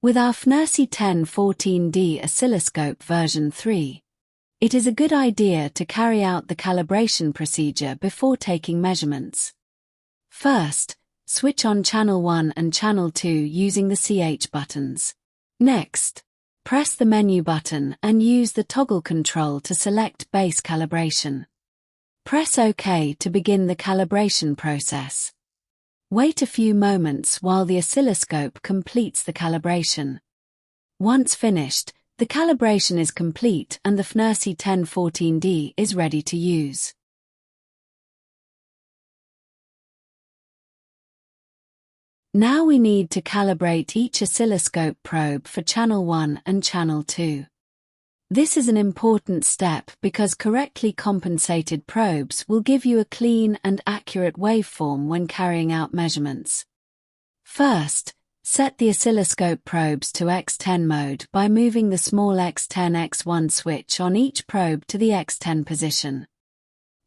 With our FNIRSI1014D Oscilloscope version 3, it is a good idea to carry out the calibration procedure before taking measurements. First, switch on channel 1 and channel 2 using the CH buttons. Next, press the menu button and use the toggle control to select base calibration. Press OK to begin the calibration process. Wait a few moments while the oscilloscope completes the calibration. Once finished, the calibration is complete and the FNIRSI1014D is ready to use. Now we need to calibrate each oscilloscope probe for channel 1 and channel 2. This is an important step because correctly compensated probes will give you a clean and accurate waveform when carrying out measurements. First, set the oscilloscope probes to X10 mode by moving the small X10-X1 switch on each probe to the X10 position.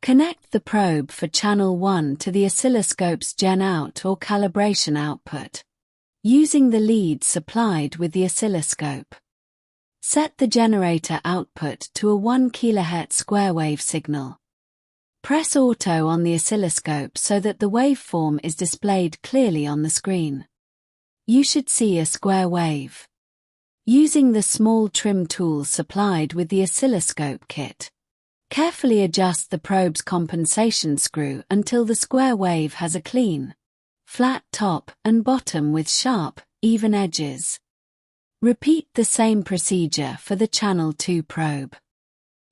Connect the probe for channel 1 to the oscilloscope's gen out or calibration output, using the lead supplied with the oscilloscope. Set the generator output to a 1 kHz square wave signal. Press Auto on the oscilloscope so that the waveform is displayed clearly on the screen. You should see a square wave. Using the small trim tool supplied with the oscilloscope kit, carefully adjust the probe's compensation screw until the square wave has a clean, flat top and bottom with sharp, even edges. Repeat the same procedure for the channel 2 probe.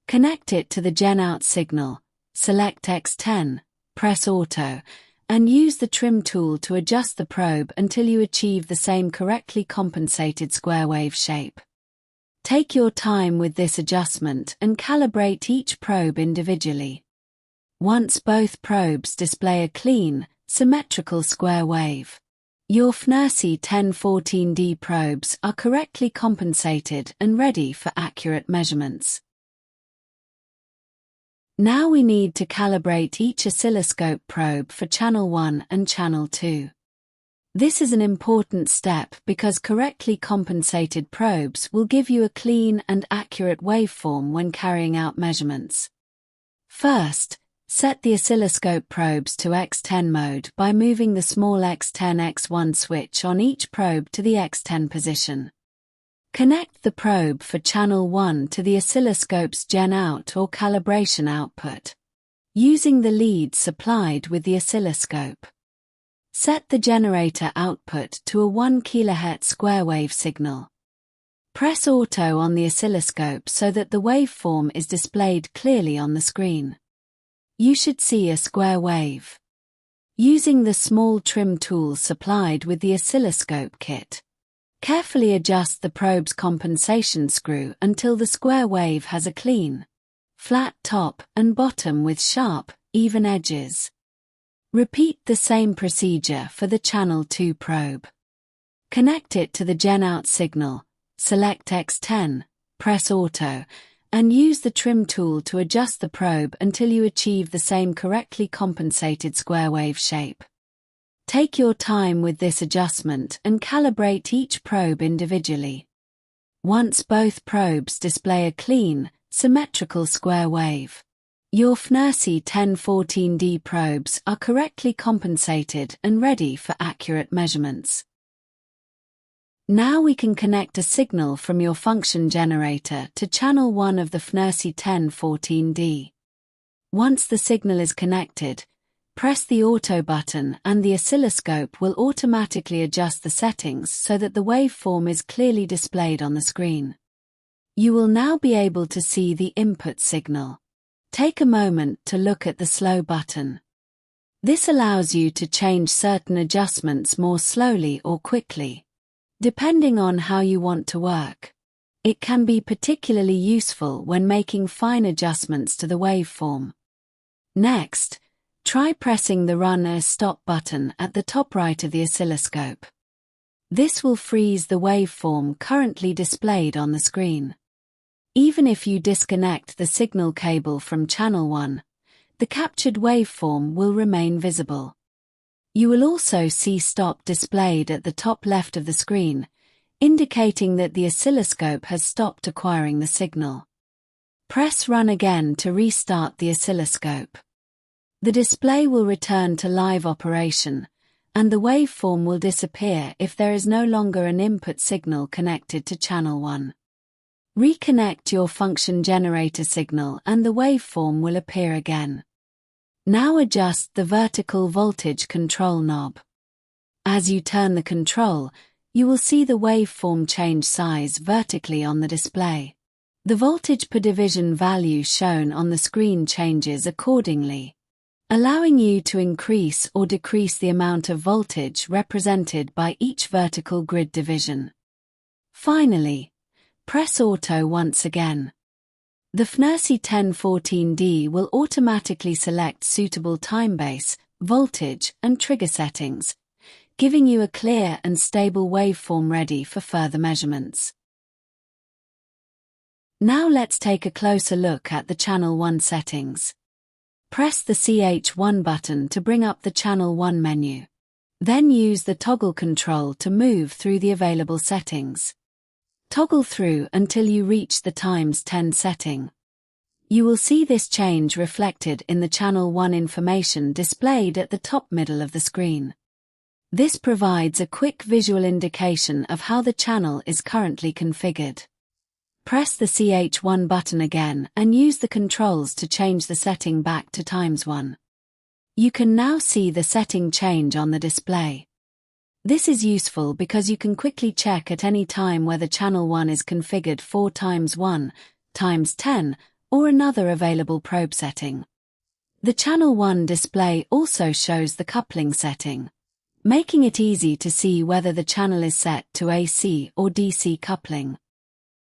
Connect it to the gen out signal, select X10, press Auto, and use the trim tool to adjust the probe until you achieve the same correctly compensated square wave shape. Take your time with this adjustment and calibrate each probe individually. Once both probes display a clean, symmetrical square wave, your FNIRSI1014D probes are correctly compensated and ready for accurate measurements. Now we need to calibrate each oscilloscope probe for channel 1 and channel 2. This is an important step because correctly compensated probes will give you a clean and accurate waveform when carrying out measurements. First, set the oscilloscope probes to X10 mode by moving the small X10-X1 switch on each probe to the X10 position. Connect the probe for channel 1 to the oscilloscope's gen out or calibration output, using the lead supplied with the oscilloscope. Set the generator output to a 1 kHz square wave signal. Press Auto on the oscilloscope so that the waveform is displayed clearly on the screen. You should see a square wave. Using the small trim tool supplied with the oscilloscope kit, carefully adjust the probe's compensation screw until the square wave has a clean, flat top and bottom with sharp, even edges. Repeat the same procedure for the channel 2 probe. Connect it to the gen out signal, select X10, press Auto, and use the trim tool to adjust the probe until you achieve the same correctly compensated square wave shape. Take your time with this adjustment and calibrate each probe individually. Once both probes display a clean, symmetrical square wave, your FNIRSI1014D probes are correctly compensated and ready for accurate measurements. Now we can connect a signal from your function generator to channel 1 of the FNIRSI1014D. Once the signal is connected, press the Auto button and the oscilloscope will automatically adjust the settings so that the waveform is clearly displayed on the screen. You will now be able to see the input signal. Take a moment to look at the slow button. This allows you to change certain adjustments more slowly or quickly, depending on how you want to work. It can be particularly useful when making fine adjustments to the waveform. Next, try pressing the Run as Stop button at the top right of the oscilloscope. This will freeze the waveform currently displayed on the screen. Even if you disconnect the signal cable from channel 1, the captured waveform will remain visible. You will also see Stop displayed at the top left of the screen, indicating that the oscilloscope has stopped acquiring the signal. Press Run again to restart the oscilloscope. The display will return to live operation, and the waveform will disappear if there is no longer an input signal connected to channel 1. Reconnect your function generator signal and the waveform will appear again. Now adjust the vertical voltage control knob. As you turn the control, you will see the waveform change size vertically on the display. The voltage per division value shown on the screen changes accordingly, allowing you to increase or decrease the amount of voltage represented by each vertical grid division. Finally, press Auto once again. The FNIRSI1014D will automatically select suitable time base, voltage, and trigger settings, giving you a clear and stable waveform ready for further measurements. Now let's take a closer look at the Channel 1 settings. Press the CH1 button to bring up the Channel 1 menu. Then use the toggle control to move through the available settings. Toggle through until you reach the ×10 setting. You will see this change reflected in the Channel 1 information displayed at the top middle of the screen. This provides a quick visual indication of how the channel is currently configured. Press the CH1 button again and use the controls to change the setting back to ×1. You can now see the setting change on the display. This is useful because you can quickly check at any time whether channel 1 is configured for ×1, ×10, or another available probe setting. The channel 1 display also shows the coupling setting, making it easy to see whether the channel is set to AC or DC coupling.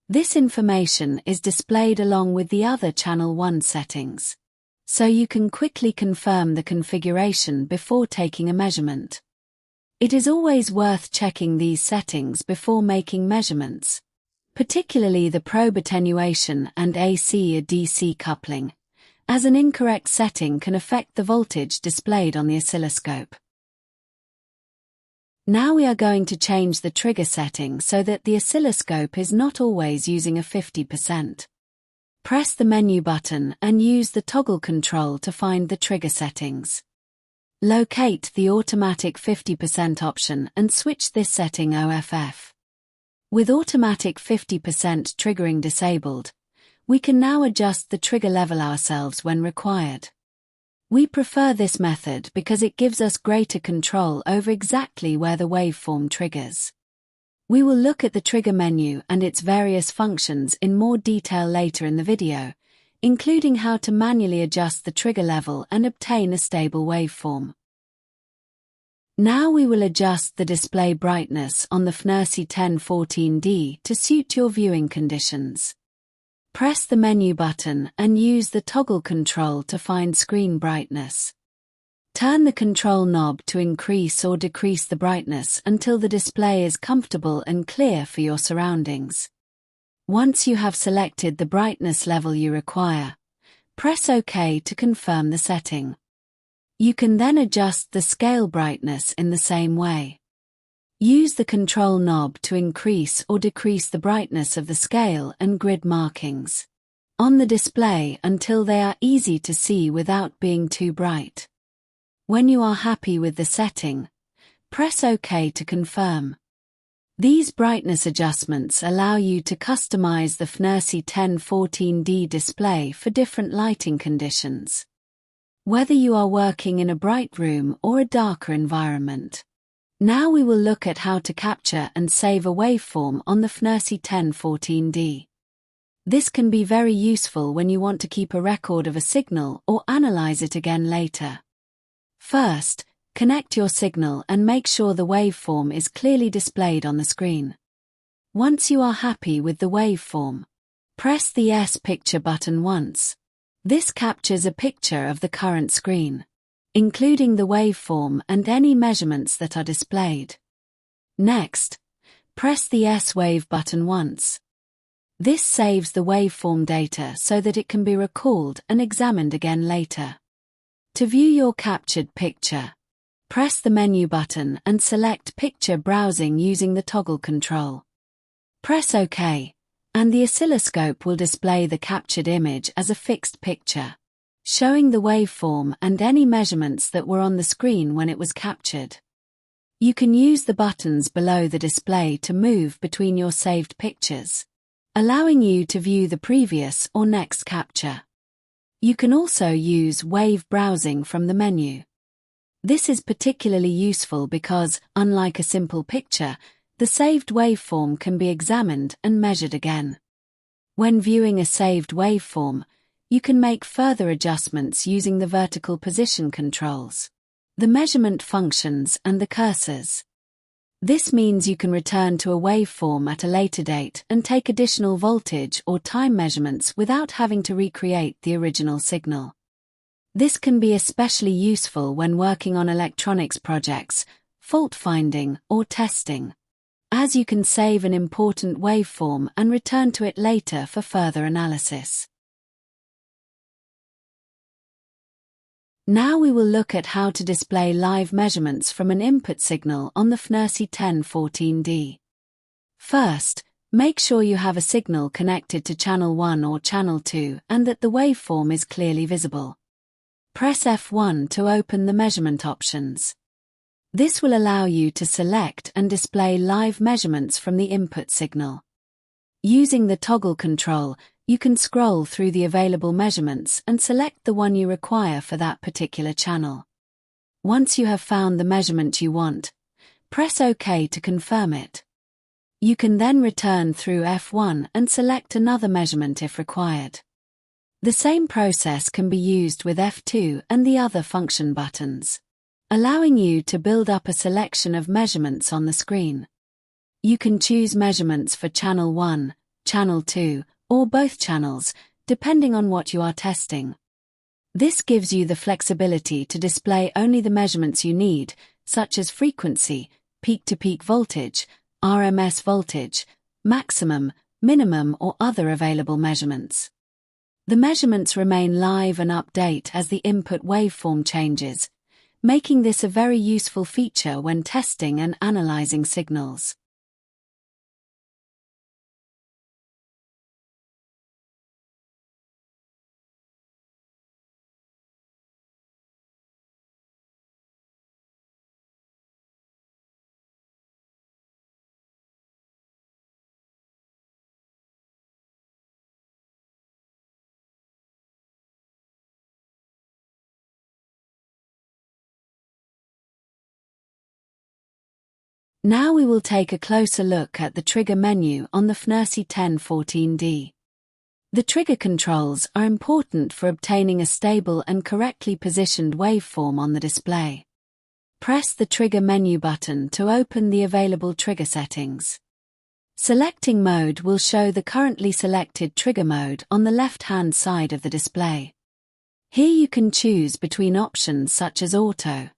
This information is displayed along with the other channel 1 settings, so you can quickly confirm the configuration before taking a measurement. It is always worth checking these settings before making measurements, particularly the probe attenuation and AC or DC coupling, as an incorrect setting can affect the voltage displayed on the oscilloscope. Now we are going to change the trigger setting so that the oscilloscope is not always using a 50%. Press the menu button and use the toggle control to find the trigger settings. Locate the automatic 50% option and switch this setting OFF. With automatic 50% triggering disabled, we can now adjust the trigger level ourselves when required. We prefer this method because it gives us greater control over exactly where the waveform triggers. We will look at the trigger menu and its various functions in more detail later in the video, including how to manually adjust the trigger level and obtain a stable waveform. Now we will adjust the display brightness on the FNIRSI1014D to suit your viewing conditions. Press the menu button and use the toggle control to find screen brightness. Turn the control knob to increase or decrease the brightness until the display is comfortable and clear for your surroundings. Once you have selected the brightness level you require, press OK to confirm the setting. You can then adjust the scale brightness in the same way. Use the control knob to increase or decrease the brightness of the scale and grid markings on the display until they are easy to see without being too bright. When you are happy with the setting, press OK to confirm. These brightness adjustments allow you to customize the FNIRSI1014D display for different lighting conditions, whether you are working in a bright room or a darker environment. Now we will look at how to capture and save a waveform on the FNIRSI1014D. This can be very useful when you want to keep a record of a signal or analyze it again later. First, connect your signal and make sure the waveform is clearly displayed on the screen. Once you are happy with the waveform, press the S Picture button once. This captures a picture of the current screen, including the waveform and any measurements that are displayed. Next, press the S Wave button once. This saves the waveform data so that it can be recalled and examined again later. To view your captured picture, press the menu button and select Picture Browsing using the toggle control. Press OK, and the oscilloscope will display the captured image as a fixed picture, showing the waveform and any measurements that were on the screen when it was captured. You can use the buttons below the display to move between your saved pictures, allowing you to view the previous or next capture. You can also use wave browsing from the menu. This is particularly useful because, unlike a simple picture, the saved waveform can be examined and measured again. When viewing a saved waveform, you can make further adjustments using the vertical position controls, the measurement functions and the cursors. This means you can return to a waveform at a later date and take additional voltage or time measurements without having to recreate the original signal. This can be especially useful when working on electronics projects, fault finding, or testing, as you can save an important waveform and return to it later for further analysis. Now we will look at how to display live measurements from an input signal on the FNIRSI1014D. First, make sure you have a signal connected to channel 1 or channel 2 and that the waveform is clearly visible. Press F1 to open the measurement options. This will allow you to select and display live measurements from the input signal. Using the toggle control, you can scroll through the available measurements and select the one you require for that particular channel. Once you have found the measurement you want, press OK to confirm it. You can then return through F1 and select another measurement if required. The same process can be used with F2 and the other function buttons, allowing you to build up a selection of measurements on the screen. You can choose measurements for channel 1, channel 2, or both channels, depending on what you are testing. This gives you the flexibility to display only the measurements you need, such as frequency, peak-to-peak voltage, RMS voltage, maximum, minimum, or other available measurements. The measurements remain live and update as the input waveform changes, making this a very useful feature when testing and analyzing signals. Now we will take a closer look at the trigger menu on the FNIRSI1014D. The trigger controls are important for obtaining a stable and correctly positioned waveform on the display. Press the trigger menu button to open the available trigger settings. Selecting mode will show the currently selected trigger mode on the left-hand side of the display. Here you can choose between options such as auto,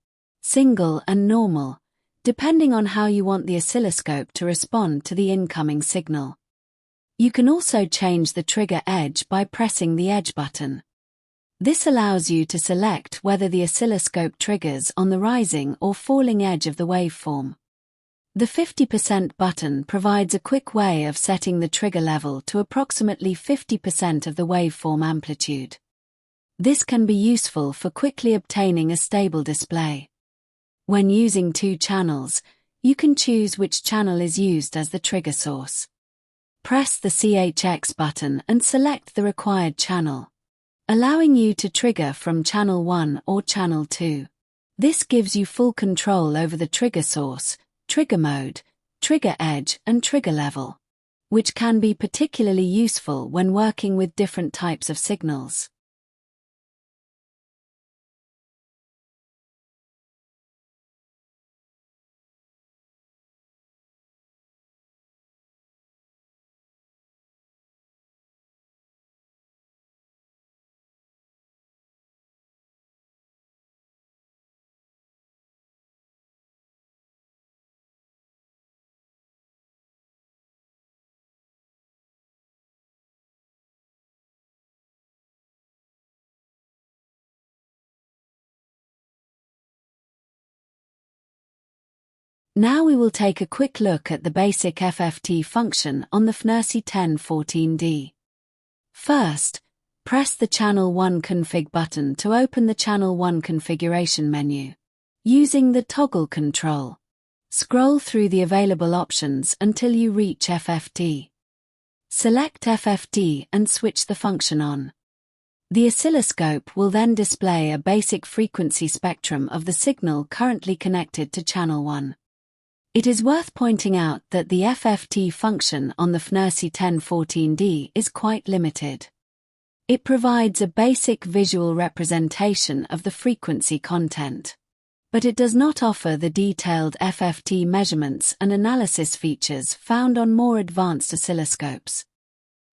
single and normal, depending on how you want the oscilloscope to respond to the incoming signal. You can also change the trigger edge by pressing the edge button. This allows you to select whether the oscilloscope triggers on the rising or falling edge of the waveform. The 50% button provides a quick way of setting the trigger level to approximately 50% of the waveform amplitude. This can be useful for quickly obtaining a stable display. When using two channels, you can choose which channel is used as the trigger source. Press the CHX button and select the required channel, allowing you to trigger from channel 1 or channel 2. This gives you full control over the trigger source, trigger mode, trigger edge, and trigger level, which can be particularly useful when working with different types of signals. Now we will take a quick look at the basic FFT function on the FNIRSI1014D. First, press the Channel 1 config button to open the Channel 1 configuration menu. Using the toggle control, scroll through the available options until you reach FFT. Select FFT and switch the function on. The oscilloscope will then display a basic frequency spectrum of the signal currently connected to Channel 1. It is worth pointing out that the FFT function on the FNIRSI1014D is quite limited. It provides a basic visual representation of the frequency content, but it does not offer the detailed FFT measurements and analysis features found on more advanced oscilloscopes.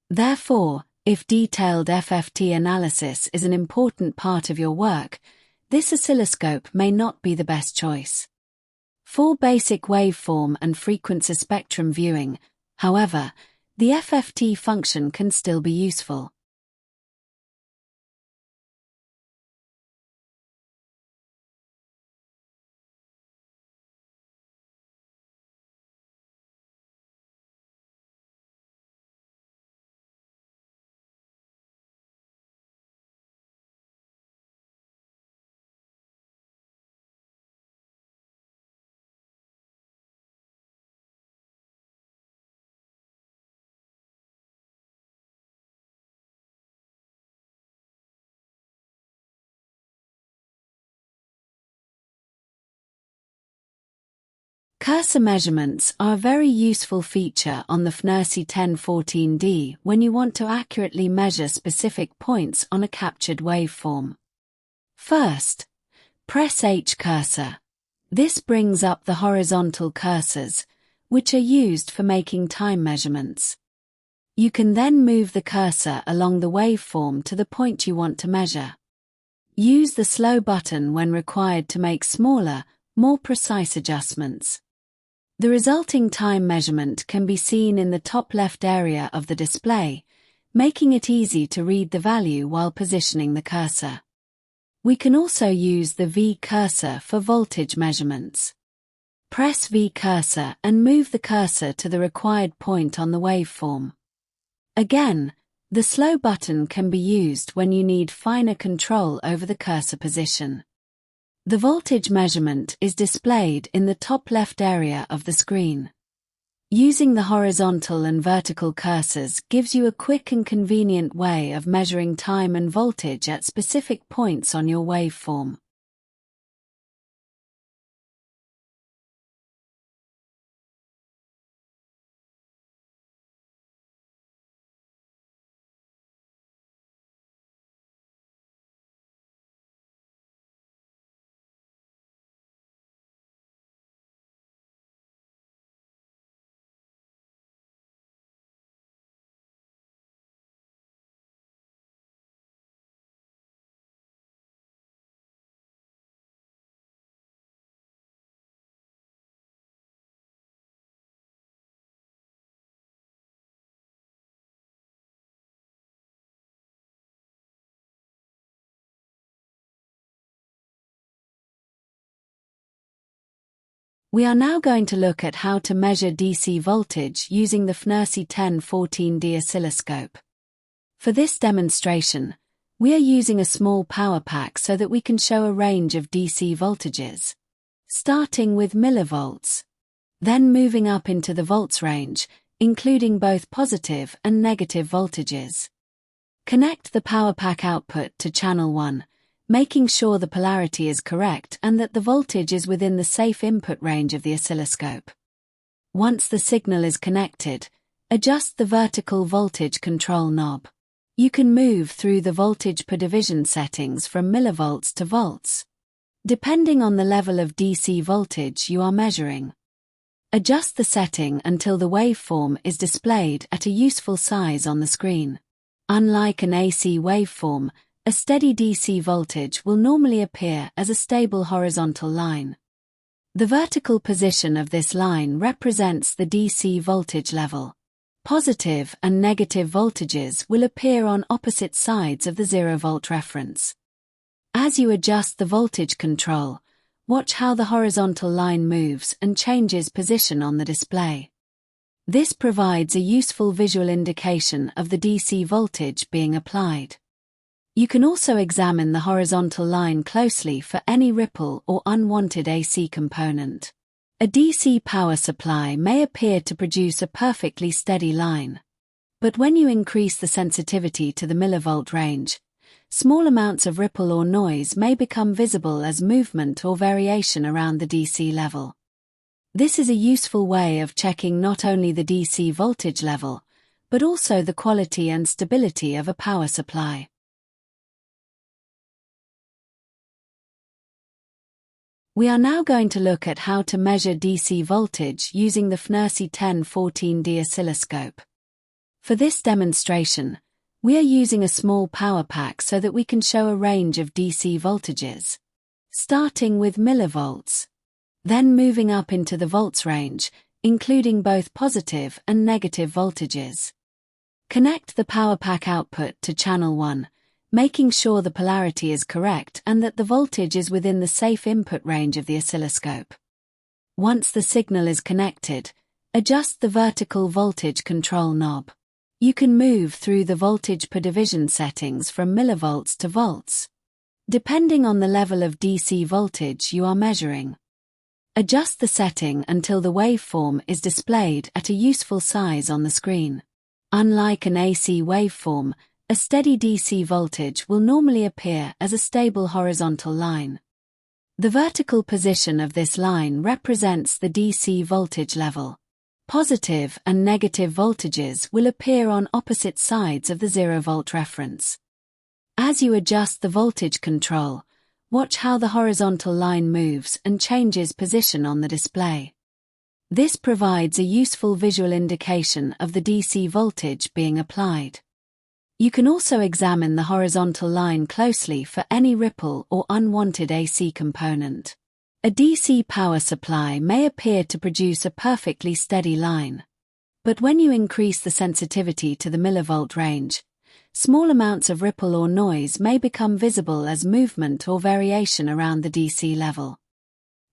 Therefore, if detailed FFT analysis is an important part of your work, this oscilloscope may not be the best choice. For basic waveform and frequency spectrum viewing, however, the FFT function can still be useful. Cursor measurements are a very useful feature on the FNIRSI1014D when you want to accurately measure specific points on a captured waveform. First, press H cursor. This brings up the horizontal cursors, which are used for making time measurements. You can then move the cursor along the waveform to the point you want to measure. Use the slow button when required to make smaller, more precise adjustments. The resulting time measurement can be seen in the top left area of the display, making it easy to read the value while positioning the cursor. We can also use the V cursor for voltage measurements. Press V cursor and move the cursor to the required point on the waveform. Again, the slow button can be used when you need finer control over the cursor position. The voltage measurement is displayed in the top left area of the screen. Using the horizontal and vertical cursors gives you a quick and convenient way of measuring time and voltage at specific points on your waveform. We are now going to look at how to measure DC voltage using the FNIRSI1014D oscilloscope. For this demonstration, we are using a small power pack so that we can show a range of DC voltages, starting with millivolts, then moving up into the volts range, including both positive and negative voltages. Connect the power pack output to channel 1, making sure the polarity is correct and that the voltage is within the safe input range of the oscilloscope. Once the signal is connected, adjust the vertical voltage control knob. You can move through the voltage per division settings from millivolts to volts, depending on the level of DC voltage you are measuring. Adjust the setting until the waveform is displayed at a useful size on the screen. Unlike an AC waveform, a steady DC voltage will normally appear as a stable horizontal line. The vertical position of this line represents the DC voltage level. Positive and negative voltages will appear on opposite sides of the 0-volt reference. As you adjust the voltage control, watch how the horizontal line moves and changes position on the display. This provides a useful visual indication of the DC voltage being applied. You can also examine the horizontal line closely for any ripple or unwanted AC component. A DC power supply may appear to produce a perfectly steady line. But when you increase the sensitivity to the millivolt range, small amounts of ripple or noise may become visible as movement or variation around the DC level. This is a useful way of checking not only the DC voltage level, but also the quality and stability of a power supply. We are now going to look at how to measure DC voltage using the FNIRSI1014D Oscilloscope. For this demonstration, we are using a small power pack so that we can show a range of DC voltages, starting with millivolts, then moving up into the volts range, including both positive and negative voltages. Connect the power pack output to channel 1, making sure the polarity is correct and that the voltage is within the safe input range of the oscilloscope. Once the signal is connected, adjust the vertical voltage control knob. You can move through the voltage per division settings from millivolts to volts, depending on the level of DC voltage you are measuring. Adjust the setting until the waveform is displayed at a useful size on the screen. Unlike an AC waveform, a steady DC voltage will normally appear as a stable horizontal line. The vertical position of this line represents the DC voltage level. Positive and negative voltages will appear on opposite sides of the 0-volt reference. As you adjust the voltage control, watch how the horizontal line moves and changes position on the display. This provides a useful visual indication of the DC voltage being applied. You can also examine the horizontal line closely for any ripple or unwanted AC component. A DC power supply may appear to produce a perfectly steady line. But when you increase the sensitivity to the millivolt range, small amounts of ripple or noise may become visible as movement or variation around the DC level.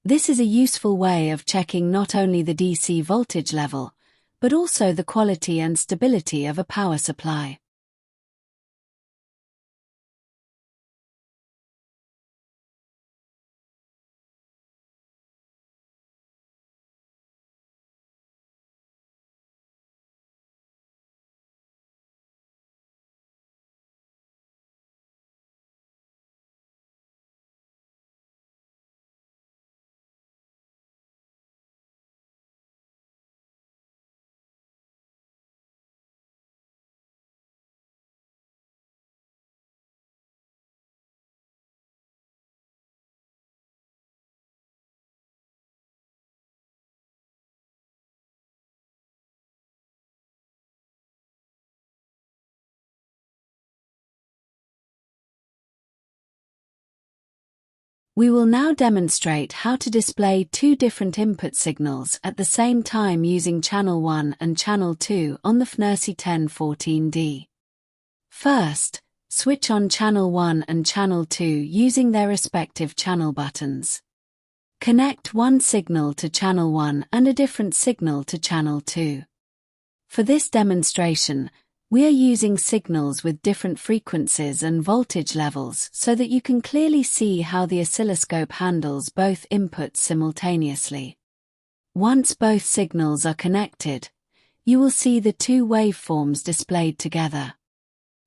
This is a useful way of checking not only the DC voltage level, but also the quality and stability of a power supply. We will now demonstrate how to display two different input signals at the same time using channel 1 and channel 2 on the FNIRSI1014D. First, switch on channel 1 and channel 2 using their respective channel buttons. Connect one signal to channel 1 and a different signal to channel 2. For this demonstration, we are using signals with different frequencies and voltage levels so that you can clearly see how the oscilloscope handles both inputs simultaneously. Once both signals are connected, you will see the two waveforms displayed together.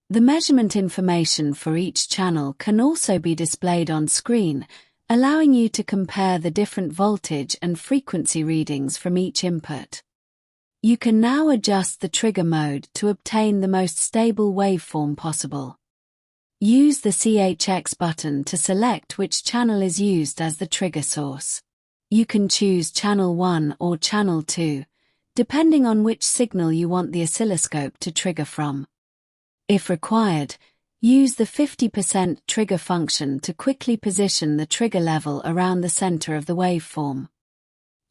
The measurement information for each channel can also be displayed on screen, allowing you to compare the different voltage and frequency readings from each input. You can now adjust the trigger mode to obtain the most stable waveform possible. Use the CHX button to select which channel is used as the trigger source. You can choose channel 1 or channel 2, depending on which signal you want the oscilloscope to trigger from. If required, use the 50% trigger function to quickly position the trigger level around the center of the waveform.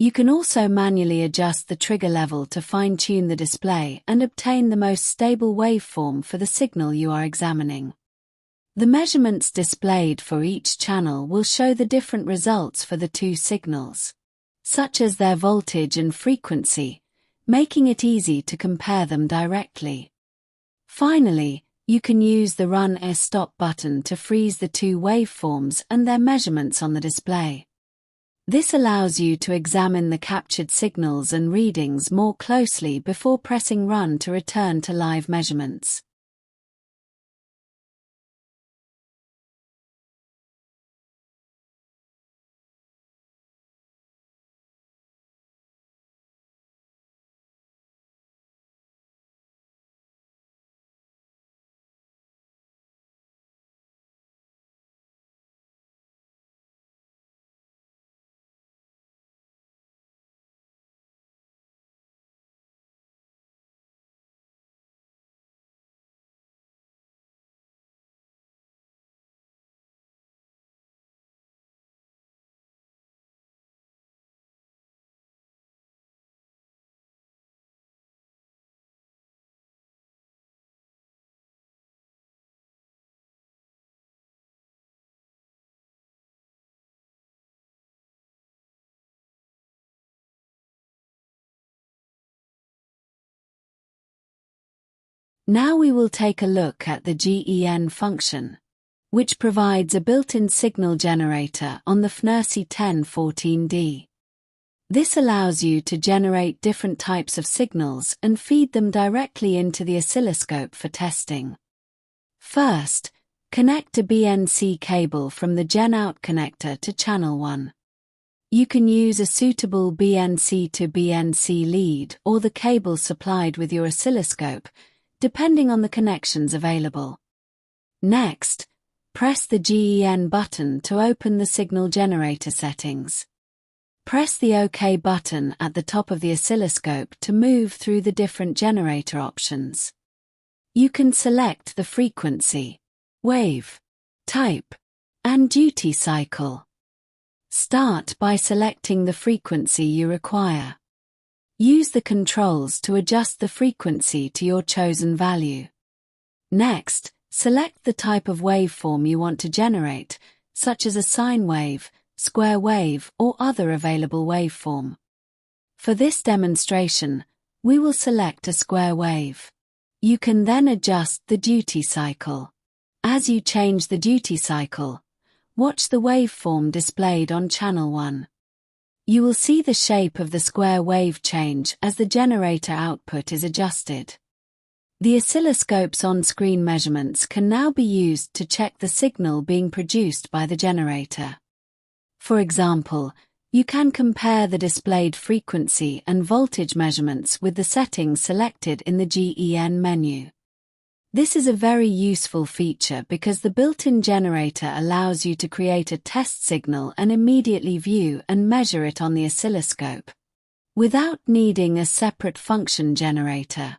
You can also manually adjust the trigger level to fine-tune the display and obtain the most stable waveform for the signal you are examining. The measurements displayed for each channel will show the different results for the two signals, such as their voltage and frequency, making it easy to compare them directly. Finally, you can use the Run as Stop button to freeze the two waveforms and their measurements on the display. This allows you to examine the captured signals and readings more closely before pressing Run to return to live measurements. Now we will take a look at the GEN function, which provides a built-in signal generator on the FNIRSI1014D. This allows you to generate different types of signals and feed them directly into the oscilloscope for testing. First, connect a BNC cable from the GEN-out connector to channel 1. You can use a suitable BNC to BNC lead or the cable supplied with your oscilloscope, depending on the connections available. Next, press the GEN button to open the signal generator settings. Press the OK button at the top of the oscilloscope to move through the different generator options. You can select the frequency, wave, type, and duty cycle. Start by selecting the frequency you require. Use the controls to adjust the frequency to your chosen value. Next, select the type of waveform you want to generate, such as a sine wave, square wave, or other available waveform. For this demonstration, we will select a square wave. You can then adjust the duty cycle. As you change the duty cycle, watch the waveform displayed on channel 1. You will see the shape of the square wave change as the generator output is adjusted. The oscilloscope's on-screen measurements can now be used to check the signal being produced by the generator. For example, you can compare the displayed frequency and voltage measurements with the settings selected in the GEN menu. This is a very useful feature because the built-in generator allows you to create a test signal and immediately view and measure it on the oscilloscope, without needing a separate function generator.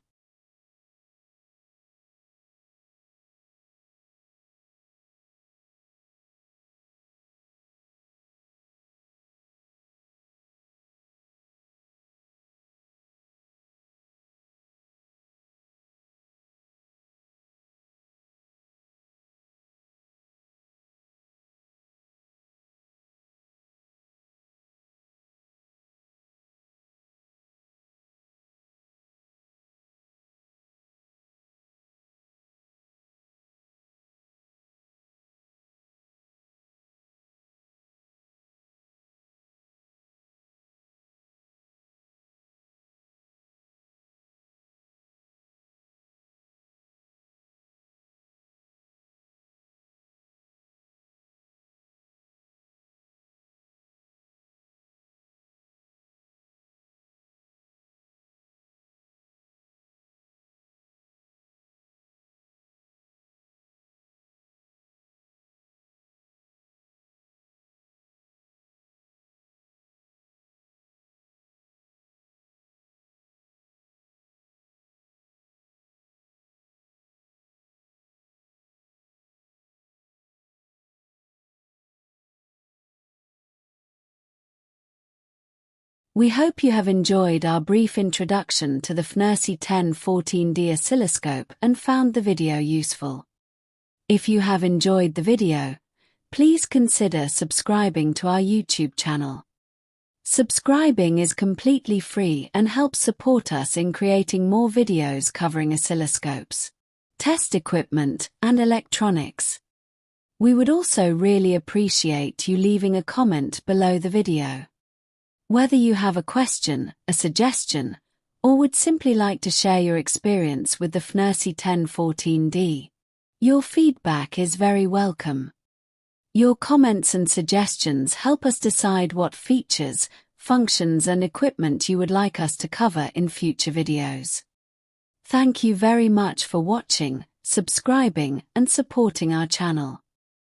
We hope you have enjoyed our brief introduction to the FNIRSI1014D oscilloscope and found the video useful. If you have enjoyed the video, please consider subscribing to our YouTube channel. Subscribing is completely free and helps support us in creating more videos covering oscilloscopes, test equipment, and electronics. We would also really appreciate you leaving a comment below the video. Whether you have a question, a suggestion, or would simply like to share your experience with the FNIRSI1014D, your feedback is very welcome. Your comments and suggestions help us decide what features, functions, and equipment you would like us to cover in future videos. Thank you very much for watching, subscribing, and supporting our channel.